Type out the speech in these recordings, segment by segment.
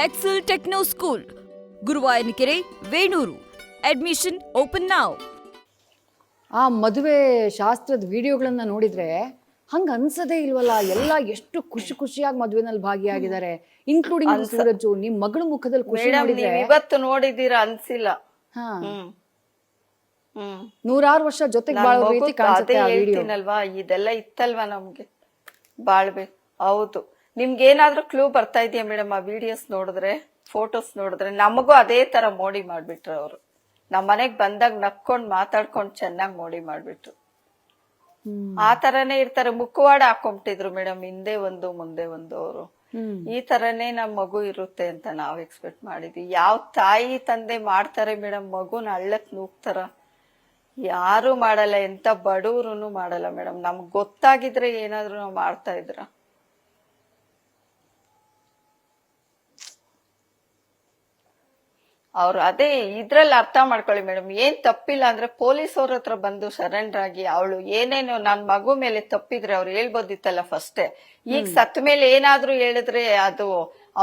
Excel techno school, Guruvayanakere, Venur. Admission open ನಾವ್. ಆ ಮದುವೆ ಶಾಸ್ತ್ರದ ವಿಡಿಯೋಗಳನ್ನ ನೋಡಿದ್ರೆ ಹಂಗ ಅನ್ಸದೇ ಇಲ್ವಲ್ಲ. ಎಲ್ಲ ಎಷ್ಟು ಖುಷಿ ಖುಷಿಯಾಗಿ ಮದುವೆನಲ್ಲಿ ಭಾಗಿಯಾಗಿದ್ದಾರೆ, ಇನ್ಕ್ಲೂಡಿಂಗ್ ಸೂರಜ್. ನಿಮ್ ಮಗಳ ಮುಖದಲ್ಲಿ ಖುಷಿ ನೋಡಿದ್ರೆ ಇವತ್ತು ನೋಡಿದೀರಾ ಅನ್ಸಿಲ್ಲ. ಹಾ, 106 ವರ್ಷ ಜೊತೆಗೆ ಬಾಳೋ ರೀತಿ ಕಾಣಿಸುತ್ತೆ ಆ ವಿಡಿಯೋ. ಹೇಳ್ತೀನಲ್ವಾ, ಇದೆಲ್ಲ ಇತ್ತಲ್ವಾ ನಮ್ಗೆ ಬಾಳ್ಬೇಕು. ಹೌದು, ನಿಮ್ಗೆ ಏನಾದ್ರೂ ಕ್ಲೂ ಬರ್ತಾ ಇದೆಯಾ ಮೇಡಮ್? ಆ ವಿಡಿಯೋಸ್ ನೋಡಿದ್ರೆ, ಫೋಟೋಸ್ ನೋಡಿದ್ರೆ ನಮಗೂ ಅದೇ ತರ ಮೋಡಿ ಮಾಡ್ಬಿಟ್ರು ಅವರು. ನಮ್ ಮನೆಗ್ ಬಂದಾಗ ನಕ್ಕೊಂಡ್ ಮಾತಾಡ್ಕೊಂಡ್ ಚೆನ್ನಾಗ್ ಮೋಡಿ ಮಾಡ್ಬಿಟ್ರು. ಆ ತರನೇ ಇರ್ತಾರೆ. ಮುಖವಾಡ ಹಾಕೊಂಬಿಟ್ಟಿದ್ರು ಮೇಡಮ್, ಹಿಂದೆ ಒಂದು ಮುಂದೆ ಒಂದು. ಅವರು ಈ ತರನೇ ನಮ್ ಮಗು ಇರುತ್ತೆ ಅಂತ ನಾವ್ ಎಕ್ಸ್ಪೆಕ್ಟ್ ಮಾಡಿದ್ವಿ. ಯಾವ ತಾಯಿ ತಂದೆ ಮಾಡ್ತಾರೆ ಮೇಡಮ್ ಮಗುನ ಹಳ್ಳಕ್ ನೂಗ್ತಾರ? ಯಾರು ಮಾಡಲ್ಲ, ಎಂತ ಬಡವ್ರು ಮಾಡಲ್ಲ ಮೇಡಮ್. ನಮ್ಗ್ ಗೊತ್ತಾಗಿದ್ರೆ ಏನಾದ್ರು ನಾವ್ ಮಾಡ್ತಾ ಇದ್ರ? ಅವ್ರು ಅದೇ ಇದ್ರಲ್ಲಿ ಅರ್ಥ ಮಾಡ್ಕೊಳ್ಳಿ ಮೇಡಮ್. ಏನ್ ತಪ್ಪಿಲ್ಲ ಅಂದ್ರೆ ಪೊಲೀಸ್ ಅವ್ರ ಹತ್ರ ಬಂದು ಸರೆಂಡರ್ ಆಗಿ, ಅವಳು ಏನೇನು ನನ್ ಮಗು ಮೇಲೆ ತಪ್ಪಿದ್ರೆ ಅವ್ರು ಹೇಳ್ಬೋದಿತ್ತಲ್ಲ ಫಸ್ಟೇ. ಈಗ ಸತ್ ಮೇಲೆ ಏನಾದ್ರೂ ಹೇಳಿದ್ರೆ ಅದು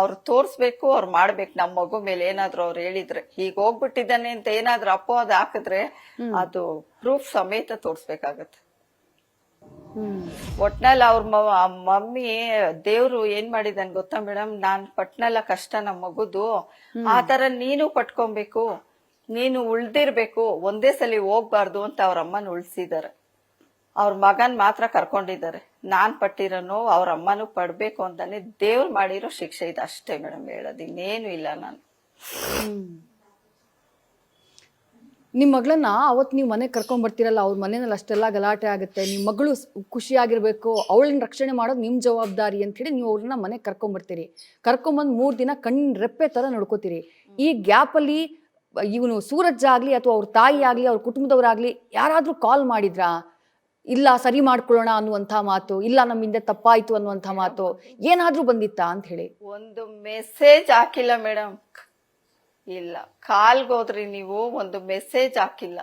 ಅವ್ರು ತೋರ್ಸ್ಬೇಕು, ಅವ್ರು ಮಾಡ್ಬೇಕು. ನಮ್ ಮಗು ಮೇಲೆ ಏನಾದ್ರು ಅವ್ರು ಹೇಳಿದ್ರೆ, ಈಗ ಹೋಗ್ಬಿಟ್ಟಿದ್ದಾನೆ ಅಂತ ಏನಾದ್ರು ಅಪವಾದ ಹಾಕಿದ್ರೆ ಅದು ಪ್ರೂಫ್ ಸಮೇತ ತೋರ್ಸ್ಬೇಕಾಗತ್ತೆ. ಒಟ್ನಲ್ಲಿ ಅವ್ರ ಮಮ್ಮಿ ದೇವ್ರು ಏನ್ ಮಾಡಿದಾನ್ ಗೊತ್ತಾ ಮೇಡಮ್? ನಾನ್ ಪಟ್ನಲ್ಲ ಕಷ್ಟ ನಮ್ ಮಗುದು, ಆ ತರ ನೀನು ಪಟ್ಕೊಬೇಕು, ನೀನು ಉಳ್ದಿರ್ಬೇಕು, ಒಂದೇ ಸಲ ಹೋಗ್ಬಾರ್ದು ಅಂತ ಅವ್ರ ಅಮ್ಮನ ಉಳ್ಸಿದಾರೆ. ಅವ್ರ ಮಗನ್ ಮಾತ್ರ ಕರ್ಕೊಂಡಿದ್ದಾರೆ. ನಾನ್ ಪಟ್ಟಿರೋ ನೋವು ಅವ್ರ ಅಮ್ಮನೂ ಪಡ್ಬೇಕು ಅಂತಾನೆ ದೇವ್ರು ಮಾಡಿರೋ ಶಿಕ್ಷೆ ಇದು ಅಷ್ಟೇ ಮೇಡಮ್. ಹೇಳೋದು ಇನ್ನೇನು ಇಲ್ಲ ನಾನು. ನಿಮ್ ಮಗಳನ್ನ ಅವತ್ ನೀವು ಮನೆಗೆ ಕರ್ಕೊಂಡ್ ಬರ್ತೀರಲ್ಲ, ಅವ್ರ ಮನೆಯಲ್ಲಿ ಅಷ್ಟೆಲ್ಲ ಗಲಾಟೆ ಆಗುತ್ತೆ. ನಿಮ್ ಮಗಳು ಖುಷಿಯಾಗಿರ್ಬೇಕು, ಅವಳನ್ನ ರಕ್ಷಣೆ ಮಾಡೋದು ನಿಮ್ ಜವಾಬ್ದಾರಿ ಅಂತ ಹೇಳಿ ನೀವು ಅವ್ರನ್ನ ಮನೆಗೆ ಕರ್ಕೊಂಡ್ ಬರ್ತೀರಿ. ಕರ್ಕೊಂಬಂದ್ 3 ದಿನ ರೆಪ್ಪೆ ತರ ನಡ್ಕೋತೀರಿ. ಈ ಗ್ಯಾಪ್ ಅಲ್ಲಿ ಇವನು ಸೂರಜ್ ಆಗ್ಲಿ ಅಥವಾ ಅವ್ರ ತಾಯಿ ಆಗ್ಲಿ ಅವ್ರ ಕುಟುಂಬದವ್ರಾಗ್ಲಿ ಯಾರಾದ್ರೂ ಕಾಲ್ ಮಾಡಿದ್ರಾ? ಇಲ್ಲ ಸರಿ ಮಾಡ್ಕೊಳ್ಳೋಣ ಅನ್ನುವಂಥ ಮಾತು, ಇಲ್ಲ ನಮ್ಮಿಂದ ತಪ್ಪಾಯ್ತು ಅನ್ನುವಂಥ ಮಾತು ಏನಾದ್ರೂ ಬಂದಿತ್ತಾ ಅಂತ ಹೇಳಿ? ಒಂದು ಮೆಸೇಜ್ ಹಾಕಿಲ್ಲ ಮೇಡಮ್. ಇಲ್ಲ, ಕಾಲ್ಗೋದ್ರಿ ನೀವು, ಒಂದು ಮೆಸೇಜ್ ಹಾಕಿಲ್ಲ.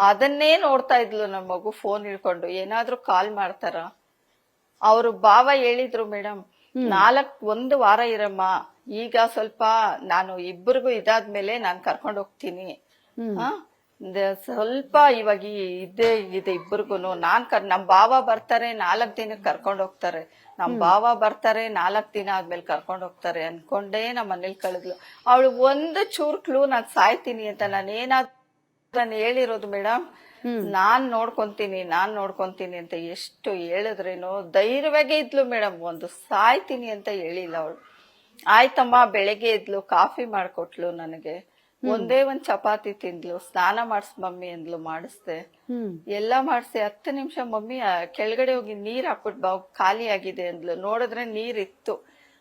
ಅದನ್ನೇ ನೋಡ್ತಾ ಇದ್ಲು ನಮ್ ಮಗು ಫೋನ್ ಹಿಡ್ಕೊಂಡು. ಏನಾದ್ರೂ ಕಾಲ್ ಮಾಡ್ತಾರ? ಅವ್ರು ಭಾವ ಹೇಳಿದ್ರು ಮೇಡಮ್, 1 ವಾರ ಇರಮ್ಮ, ಈಗ ಸ್ವಲ್ಪ ನಾನು ಇಬ್ಬರಿಗೂ ಇದಾದ್ಮೇಲೆ ನಾನ್ ಕರ್ಕೊಂಡ್ ಹೋಗ್ತೀನಿ. ಸ್ವಲ್ಪ ಇವಾಗ ಇದೇ ಇದೆ ಇಬ್ಬರಿಗೂನು. ನಮ್ ಭಾವ ಬರ್ತಾರೆ 4 ದಿನಕ್ಕೆ ಕರ್ಕೊಂಡ್ ಹೋಗ್ತಾರೆ. ನಮ್ ಭಾವ ಬರ್ತಾರೆ 4 ದಿನ ಆದ್ಮೇಲೆ ಕರ್ಕೊಂಡ್ ಹೋಗ್ತಾರೆ ಅನ್ಕೊಂಡೇ ನಮ್ ಮನೇಲಿ ಕಳೆದ್ಲು. ಅವಳು ಒಂದು ಚೂರ್ ಕ್ಲೂ ನಾನ್ ಸಾಯ್ತೀನಿ ಅಂತ ನಾನು ಹೇಳಿರೋದು ಮೇಡಮ್. ನಾನ್ ನೋಡ್ಕೊಂತೀನಿ ಅಂತ ಎಷ್ಟು ಹೇಳಿದ್ರೇನು ಧೈರ್ಯವಾಗೇ ಇದ್ಲು ಮೇಡಮ್. ಒಂದು ಸಾಯ್ತೀನಿ ಅಂತ ಹೇಳಿಲ್ಲ ಅವಳು. ಆಯ್ತಮ್ಮ, ಬೆಳಗ್ಗೆ ಇದ್ಲು, ಕಾಫಿ ಮಾಡ್ಕೊಟ್ಲು ನನಗೆ, ಒಂದೇ ಒಂದ್ ಚಪಾತಿ ತಿಂದ್ಲು, ಸ್ನಾನ ಮಾಡಿಸ್ ಮಮ್ಮಿ ಅಂದ್ಲು, ಮಾಡಿಸ್ದೆ, ಎಲ್ಲ ಮಾಡಿಸಿ 10 ನಿಮಿಷ ಮಮ್ಮಿ ಕೆಳಗಡೆ ಹೋಗಿ ನೀರ್ ಹಾಕ್ಬಿಟ್ ಬಾ, ಖಾಲಿ ಆಗಿದೆ ಅಂದ್ಲು. ನೋಡಿದ್ರೆ ನೀರ್ ಇತ್ತು.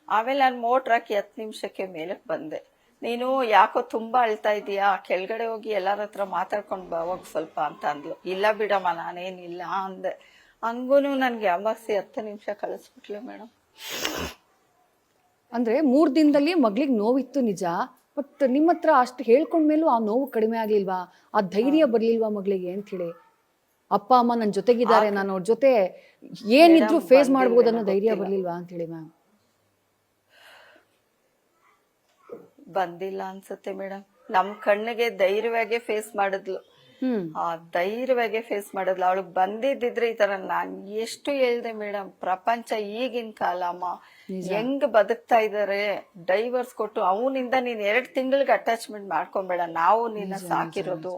ಆಮೇಲೆ ನಾನು ಮೋಟ್ರ್ ಹಾಕಿ 10 ನಿಮಿಷಕ್ಕೆ ಮೇಲಕ್ ಬಂದೆ. ನೀನು ಯಾಕೋ ತುಂಬಾ ಅಳ್ತಾ ಇದೀಯಾ, ಕೆಳಗಡೆ ಹೋಗಿ ಎಲ್ಲಾರ ಹತ್ರ ಮಾತಾಡ್ಕೊಂಡ್ ಬಾ ಹೋಗ್ ಸ್ವಲ್ಪ ಅಂತ ಅಂದ್ಲು. ಇಲ್ಲ ಬಿಡಮ್ಮ ನಾನೇನಿಲ್ಲ ಅಂದೆ. ಹಂಗೂನು ನನ್ಗೆ ಅಮಾವಾಸ್ಯೆ 10 ನಿಮಿಷ ಕಳಿಸ್ಬಿಟ್ಲು ಮೇಡಮ್. ಅಂದ್ರೆ 3 ದಿನದಲ್ಲಿ ಮಗಳಿಗೆ ನೋವಿತ್ತು ನಿಜ, ಬಟ್ ನಿಮ್ಮ ಹತ್ರ ಅಷ್ಟು ಹೇಳ್ಕೊಂಡ್ಮೇಲೂ ಆ ನೋವು ಕಡಿಮೆ ಆಗ್ಲಿಲ್ವಾ? ಆ ಧೈರ್ಯ ಬರ್ಲಿಲ್ವಾ ಮಗಳಿಗೆ ಅಂತ ಹೇಳಿ? ಅಪ್ಪ ಅಮ್ಮ ನನ್ ಜೊತೆಗಿದ್ದಾರೆ, ನಾನು ಅವ್ರ ಜೊತೆ ಏನಿದ್ರು ಫೇಸ್ ಮಾಡ್ಬೋದು ಅನ್ನೋ ಧೈರ್ಯ ಬರ್ಲಿಲ್ವಾ ಅಂತ ಹೇಳಿ ಮ್ಯಾಮ್? ಬಂದಿಲ್ಲ ಅನ್ಸುತ್ತೆ ಮೇಡಮ್. ನಮ್ ಕಣ್ಣಿಗೆ ಧೈರ್ಯವಾಗೇ ಫೇಸ್ ಮಾಡಿದ್ಲು. ಆ ಧೈರ್ಯವಾಗೇ ಫೇಸ್ ಮಾಡಿದ್ಲು. ಅವಳು ಬಂದಿದ್ದಿದ್ರೆ ಈ ತರ ನಾನ್ ಎಷ್ಟು ಹೇಳ್ದೆ ಮೇಡಮ್, ಪ್ರಪಂಚ ಈಗಿನ ಕಾಲ ಅಮ್ಮ ಹೆಂಗ್ ಬದುಕ್ತಾ ಇದಾರೆ. ಡೈವರ್ಸ್ ಕೊಟ್ಟು ಅವನಿಂದ ನೀನ್ 2 ತಿಂಗಳಿಗೆ ಅಟ್ಯಾಚ್ಮೆಂಟ್ ಮಾಡ್ಕೊಂಬೇಡ, ನಾವು ನಿನ್ನ ಸಾಕಿರೋದು,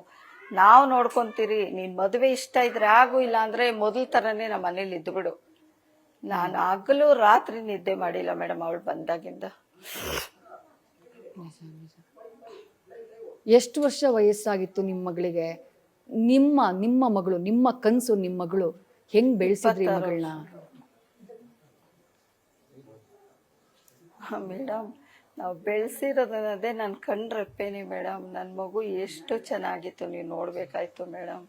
ನಾವು ನೋಡ್ಕೊಂತೀರಿ. ನೀನ್ ಮದುವೆ ಇಷ್ಟ ಇದ್ರೆ ಆಗು, ಇಲ್ಲ ಅಂದ್ರೆ ಮೊದಲ್ ತರನೇ ನಮ್ಮ ಮನೇಲಿ ಇದ್ದು ಬಿಡು. ನಾನು ಹಗಲು ರಾತ್ರಿ ನಿದ್ದೆ ಮಾಡಿಲ್ಲ ಮೇಡಮ್ ಅವಳು ಬಂದಾಗಿಂದ. ಎಷ್ಟು ವರ್ಷ ವಯಸ್ಸಾಗಿತ್ತು ನಿಮ್ಮ ಮಗಳಿಗೆ? ನಿಮ್ಮ ಮಗಳು, ನಿಮ್ಮ ಕನ್ಸು, ನಿಮ್ಮ ಮಗಳು ಹೆಂಗ್ ಬೆಳೆಸಿದ್ರಿ ಮಗಳನ್ನ? ಮೇಡಮ್ ನಾವು ಬೆಳೆಸಿರೋದನ್ನದೇ ನನ್ ಕಣ್ರೆಪ್ಪೇನೆ ಮೇಡಮ್. ನನ್ ಮಗು ಎಷ್ಟು ಚೆನ್ನಾಗಿತ್ತು, ನೀವು ನೋಡ್ಬೇಕಾಯ್ತು ಮೇಡಮ್.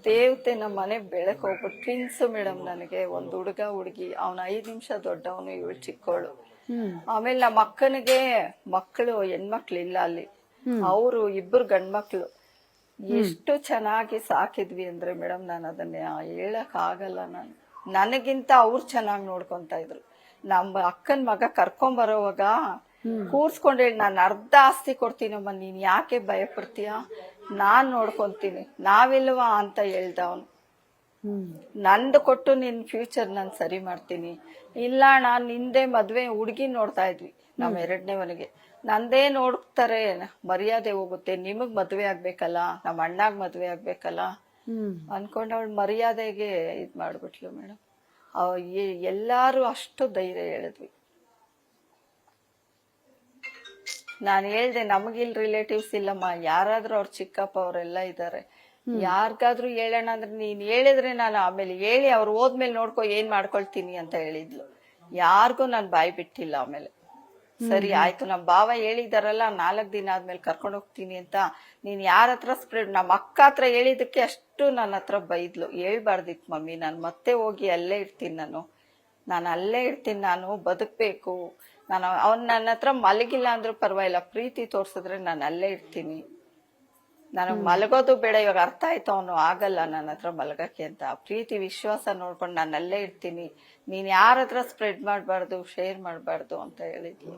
ದೇವತೆ ನಮ್ಮ ಮನೆ ಬೆಳಕ್ ಹೋಗ್ಬಿಟ್ಟು ಟ್ವಿನ್ಸ್ ಮೇಡಮ್. ನನಗೆ ಒಂದು ಹುಡುಗ ಹುಡುಗಿ, ಅವ್ನ 5 ನಿಮಿಷ ದೊಡ್ಡವನು, ಇವಳು ಚಿಕ್ಕವಳು. ಆಮೇಲೆ ನಮ್ಮ ಅಕ್ಕನಿಗೆ ಮಕ್ಕಳು ಹೆಣ್ಮಕ್ಳು ಇಲ್ಲ ಅಲ್ಲಿ, ಅವರು 2 ಗಂಡ್ಮಕ್ಳು. ಎಷ್ಟು ಚೆನ್ನಾಗಿ ಸಾಕಿದ್ವಿ ಅಂದ್ರೆ ಮೇಡಮ್, ನಾನು ಅದನ್ನ ಹೇಳಕ್ ಆಗಲ್ಲ. ನನಗಿಂತ ಅವ್ರು ಚೆನ್ನಾಗಿ ನೋಡ್ಕೊಂತ ಇದ್ರು. ನಮ್ಮ ಅಕ್ಕನ ಮಗ ಕರ್ಕೊಂಬರೋವಾಗ ಕೂರ್ಸ್ಕೊಂಡು ಹೇಳಿ, ನಾನು ಅರ್ಧ ಆಸ್ತಿ ಕೊಡ್ತೀನಮ್ಮ, ನೀನ್ ಯಾಕೆ ಭಯ ಪಡ್ತೀಯ, ನಾನ್ ನೋಡ್ಕೊಂತೀನಿ, ನಾವಿಲ್ವಾ ಅಂತ ಹೇಳ್ದ ಅವನು. ನಂದು ಕೊಟ್ಟು ನಿನ್ ಫ್ಯೂಚರ್ ನಾನು ಸರಿ ಮಾಡ್ತೀನಿ. ಇಲ್ಲ ನಾನು ನಿಂದೆ ಮದ್ವೆ ಹುಡುಗಿ ನೋಡ್ತಾ ಇದ್ವಿ ನಮ್ಮ 2ನೇವನಿಗೆ. ನಂದೇ ನೋಡ್ತಾರೆ, ಮರ್ಯಾದೆ ಹೋಗುತ್ತೆ, ನಿಮಗ್ ಮದ್ವೆ ಆಗ್ಬೇಕಲ್ಲ, ನಮ್ಮ ಅಣ್ಣಾಗ್ ಮದ್ವೆ ಆಗ್ಬೇಕಲ್ಲ ಅನ್ಕೊಂಡು ಅವಳು ಮರ್ಯಾದೆಗೆ ಇದ್ ಮಾಡ್ಬಿಟ್ಲು ಮೇಡಮ್. ಎಲ್ಲಾರು ಅಷ್ಟು ಧೈರ್ಯ ಹೇಳಿದ್ವಿ. ನಾನು ಹೇಳ್ದೆ, ನಮಗಿಲ್ ರಿಲೇಟಿವ್ಸ್ ಇಲ್ಲಮ್ಮ, ಯಾರಾದ್ರೂ ಅವ್ರ ಚಿಕ್ಕಪ್ಪ ಅವರೆಲ್ಲ ಇದ್ದಾರೆ, ಯಾರಿಗಾದ್ರೂ ಹೇಳೋಣ ಅಂದ್ರೆ ನೀನ್ ಹೇಳಿದ್ರೆ ನಾನು ಆಮೇಲೆ ಹೇಳಿ ಅವ್ರು ಹೋದ್ಮೇಲೆ ನೋಡ್ಕೊ ಏನ್ ಮಾಡ್ಕೊಳ್ತೀನಿ ಅಂತ ಹೇಳಿದ್ಲು. ಯಾರಿಗೂ ನಾನು ಬಾಯಿ ಬಿಟ್ಟಿಲ್ಲ. ಆಮೇಲೆ ಸರಿ ಆಯ್ತು, ನಮ್ಮ ಭಾವ ಹೇಳಿದಾರಲ್ಲ 4 ದಿನ ಆದ್ಮೇಲೆ ಕರ್ಕೊಂಡು ಹೋಗ್ತೀನಿ ಅಂತ, ನೀನ್ ಯಾರ ಹತ್ರ ಸ್ಪ್ರೆಡ್, ನಮ್ಮ ಅಕ್ಕ ಹತ್ರ ಹೇಳಿದಕ್ಕೆ ಅಷ್ಟು ನನ್ನ ಹತ್ರ ಬೈದ್ಲು. ಹೇಳ್ಬಾರ್ದಿತ್ತು ಮಮ್ಮಿ, ನಾನು ಮತ್ತೆ ಹೋಗಿ ಅಲ್ಲೇ ಇರ್ತೀನಿ, ನಾನು ಅಲ್ಲೇ ಇರ್ತೀನಿ, ನಾನು ಬದುಕ್ಬೇಕು, ನಾನು ಅವ್ನು ನನ್ನ ಹತ್ರ ಮಲಗಿಲ್ಲ ಅಂದ್ರೂ ಪರವಾಗಿಲ್ಲ, ಪ್ರೀತಿ ತೋರ್ಸಿದ್ರೆ ನಾನು ಅಲ್ಲೇ ಇರ್ತೀನಿ, ನನಗ್ ಮಲಗೋದು ಬೇಡ. ಇವಾಗ ಅರ್ಥ ಆಯ್ತು ಅವನು ಆಗಲ್ಲ ನನ್ನ ಹತ್ರ ಮಲಗಕ್ಕೆ ಅಂತ. ಪ್ರೀತಿ ವಿಶ್ವಾಸ ನೋಡ್ಕೊಂಡು ನಾನು ಅಲ್ಲೇ ಇರ್ತೀನಿ, ನೀನ್ ಯಾರ ಹತ್ರ ಸ್ಪ್ರೆಡ್ ಮಾಡಬಾರ್ದು, ಶೇರ್ ಮಾಡಬಾರ್ದು ಅಂತ ಹೇಳಿದ್ಲು.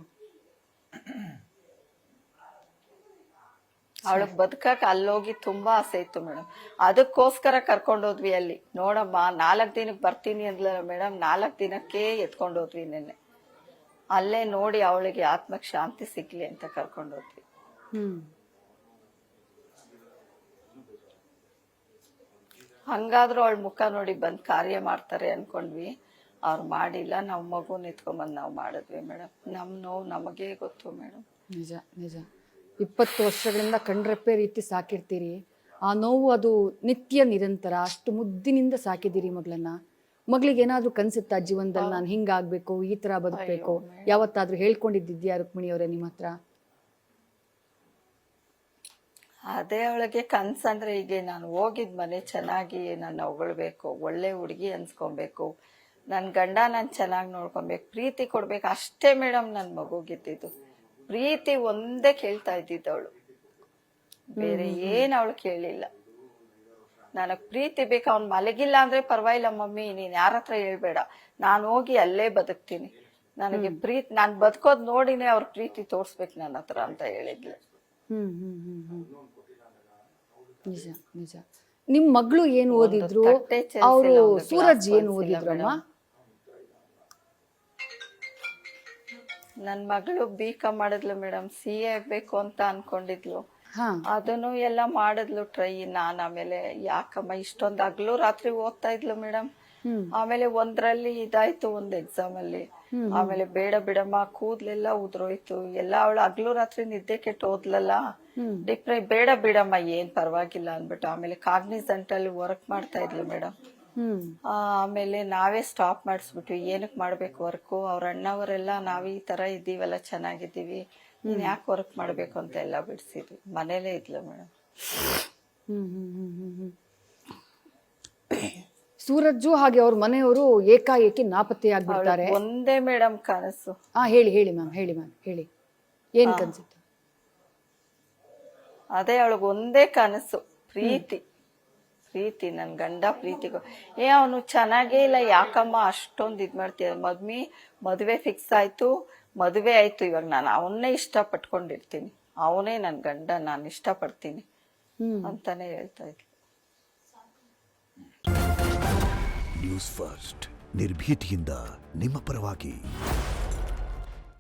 ಅವಳಗ್ ಬದುಕಕ್ ಅಲ್ಲೋಗಿ ತುಂಬಾ ಆಸೆ ಇತ್ತು ಮೇಡಮ್, ಅದಕ್ಕೋಸ್ಕರ ಕರ್ಕೊಂಡೋದ್ವಿ ಅಲ್ಲಿ. ನೋಡಮ್ಮ 4 ದಿನಕ್ಕೆ ಬರ್ತೀನಿ ಅಂದ್ಲ ಮೇಡಮ್, 4 ದಿನಕ್ಕೆ ಎತ್ಕೊಂಡೋದ್ವಿ ನಿನ್ನೆ. ಅಲ್ಲೇ ನೋಡಿ ಅವಳಿಗೆ ಆತ್ಮಕ್ ಶಾಂತಿ ಸಿಗ್ಲಿ ಅಂತ ಕರ್ಕೊಂಡೋದ್ವಿ. ಹಂಗಾದ್ರೂ ಅವಳ ಮುಖ ನೋಡಿ ಬಂದ್ ಕಾರ್ಯ ಮಾಡ್ತಾರೆ ಅನ್ಕೊಂಡ್ವಿ, ಅವ್ರು ಮಾಡಿಲ್ಲ. ನಾವು ಮಗುನ ಎತ್ಕೊಂಬಂದ್ ನಾವು ಮಾಡಿದ್ವಿ ಮೇಡಮ್. ನಮ್ ನೋವು ನಮಗೇ ಗೊತ್ತು ಮೇಡಮ್. ನಿಜ ನಿಜ. 20 ವರ್ಷಗಳಿಂದ ಕಣ್ರೆಪ್ಪೆ ರೀತಿ ಸಾಕಿರ್ತೀರಿ, ಆ ನೋವು ಅದು ನಿತ್ಯ ನಿರಂತರ. ಅಷ್ಟು ಮುದ್ದಿನಿಂದ ಸಾಕಿದ್ದೀರಿ ಮಗಳನ್ನ. ಮಗಳಿಗೆ ಏನಾದ್ರೂ ಕನ್ಸುತ್ತಾ ಜೀವನದಲ್ಲಿ ನಾನು ಹಿಂಗಾಗ್ಬೇಕು, ಈ ತರ ಬದುಕ್ಬೇಕು, ಯಾವತ್ತಾದ್ರೂ ಹೇಳ್ಕೊಂಡಿದ್ದಿದ್ಯಾ ರುಕ್ಮಿಣಿ ಅವರೇ ನಿಮ್ಮ ಹತ್ರ? ಅದೇ ಅವಳಿಗೆ ಕನ್ಸಂದ್ರೆ, ಈಗ ನಾನು ಹೋಗಿದ್ ಮನೆ ಚೆನ್ನಾಗಿ ನನ್ನ ಹೊಗಳ್ಬೇಕು, ಒಳ್ಳೆ ಹುಡುಗಿ ಅನ್ಸ್ಕೊಬೇಕು, ನನ್ ಗಂಡ ನಾನ್ ಚೆನ್ನಾಗಿ ನೋಡ್ಕೊಬೇಕು, ಪ್ರೀತಿ ಕೊಡ್ಬೇಕು, ಅಷ್ಟೇ ಮೇಡಮ್ ನನ್ ಮಗುಗಿದ್ದಿದ್ದು. ಪ್ರೀತಿ ಒಂದೇ ಕೇಳ್ತಾ ಇದ್ದಿದ್ದವಳು, ಬೇರೆ ಏನ್ ಅವಳು ಕೇಳಿಲ್ಲ. ನನಗ್ ಪ್ರೀತಿ ಬೇಕು, ಅವ್ನ್ ಮಲಗಿಲ್ಲ ಅಂದ್ರೆ ಪರವಾಗಿಲ್ಲ ಮಮ್ಮಿ, ನೀನ್ ಯಾರ ಹತ್ರ ಹೇಳ್ಬೇಡ, ನಾನು ಹೋಗಿ ಅಲ್ಲೇ ಬದುಕ್ತೀನಿ, ನನಗೆ ಪ್ರೀತಿ, ನಾನ್ ಬದುಕೋದ್ ನೋಡಿನೇ ಅವ್ರ ಪ್ರೀತಿ ತೋರ್ಸ್ಬೇಕು ನನ್ನ ಹತ್ರ ಅಂತ ಹೇಳಿದ್ಲು. ನಿಜ ನಿಜ. ನಿಮ್ ಮಗಳು ಏನ್ ಓದಿದ್ರು? ಅವರು ಸೂರಜ್ ಏನ್ ಓದಿದ್ರು ಅಮ್ಮ? ನನ್ ಮಗಳು B.Com ಮಾಡಿದ್ಲು ಮೇಡಮ್, CA ಆಗ್ಬೇಕು ಅಂತ ಅನ್ಕೊಂಡಿದ್ಲು. ಅದನ್ನು ಎಲ್ಲ ಮಾಡಿದ್ಲು ಟ್ರೈ. ನಾನ್ ಆಮೇಲೆ ಯಾಕಮ್ಮ ಇಷ್ಟೊಂದು ಹಗ್ಲು ರಾತ್ರಿ ಓದ್ತಾ ಇದ್ಲು ಮೇಡಮ್. ಆಮೇಲೆ ಒಂದ್ರಲ್ಲಿ ಇದಾಯ್ತು, ಒಂದ್ ಎಕ್ಸಾಮ್ ಅಲ್ಲಿ. ಆಮೇಲೆ ಬೇಡ ಬಿಡಮ್ಮ, ಕೂದ್ಲೆಲ್ಲ ಉದ್ರೋಯ್ತು ಎಲ್ಲ, ಅವಳು ಹಗ್ಲು ರಾತ್ರಿ ನಿದ್ದೆ ಕೆಟ್ಟು ಓದ್ಲಲ್ಲ, ಬೇಡ ಬಿಡಮ್ಮ ಏನ್ ಪರವಾಗಿಲ್ಲ ಅಂದ್ಬಿಟ್ಟು ಆಮೇಲೆ ಕಾಗ್ನಿಸೆಂಟ್ ಅಲ್ಲಿ ವರ್ಕ್ ಮಾಡ್ತಾ ಇದ್ಲು ಮೇಡಮ್. ಆಮೇಲೆ ನಾವೇ ಸ್ಟಾಪ್ ಮಾಡಿಸ್ಬಿಟ್ವಿ, ಏನಕ್ ಮಾಡ್ಬೇಕು ವರ್ಕು, ಅವ್ರ ಅಣ್ಣವರೆಲ್ಲ ನಾವ್ ಈ ತರ ಇದ್ದೀವಲ್ಲ, ಚೆನ್ನಾಗಿದ್ದೀವಿ, ನೀನ್ ಯಾಕೆ ವರ್ಕ್ ಮಾಡ್ಬೇಕು ಅಂತ ಎಲ್ಲ ಬಿಡ್ಸಿದ್ವಿ. ಮನೇಲೇ ಇದ್ಲು ಮೇಡಮ್. ಸೂರಜ್ಜು ಹಾಗೆ ಅವ್ರ ಮನೆಯವರು ಏಕಾಏಕಿ ನಾಪತ್ತೆಯಾಗ್ಬಿಡ್ತಾರೆ. ಒಂದೇ ಮೇಡಮ್ ಕನಸು. ಹೇಳಿ ಹೇಳಿ ಮ್ಯಾಮ್, ಹೇಳಿ ಮ್ಯಾಮ್, ಹೇಳಿ ಏನ್ ಕನ್ಸಿತ್ತು? ಅದೇ ಅವಳಿಗೆ ಒಂದೇ ಕನಸು, ಪ್ರೀತಿ. ಪ್ರೀತಿ, ನನ್ ಗಂಡ ಪ್ರೀತಿಗೂ ಅವನು ಚೆನ್ನಾಗೇ ಇಲ್ಲ, ಯಾಕಮ್ಮ ಅಷ್ಟೊಂದು ಇದ್ ಮಾಡ್ತೀಯ, ಮದ್ವೆ ಫಿಕ್ಸ್ ಆಯ್ತು, ಮದುವೆ ಆಯ್ತು, ಇವಾಗ ನಾನು ಅವನ್ನೇ ಇಷ್ಟ ಪಟ್ಕೊಂಡಿರ್ತೀನಿ, ಅವನೇ ನನ್ ಗಂಡ, ನಾನು ಇಷ್ಟ ಪಡ್ತೀನಿ ಅಂತಾನೆ ಹೇಳ್ತಾ ಇದ್ಲು. ನ್ಯೂಸ್ ಫಸ್ಟ್, ನಿರ್ಭೀತಿಯಿಂದ ನಿಮ್ಮ ಪರವಾಗಿ.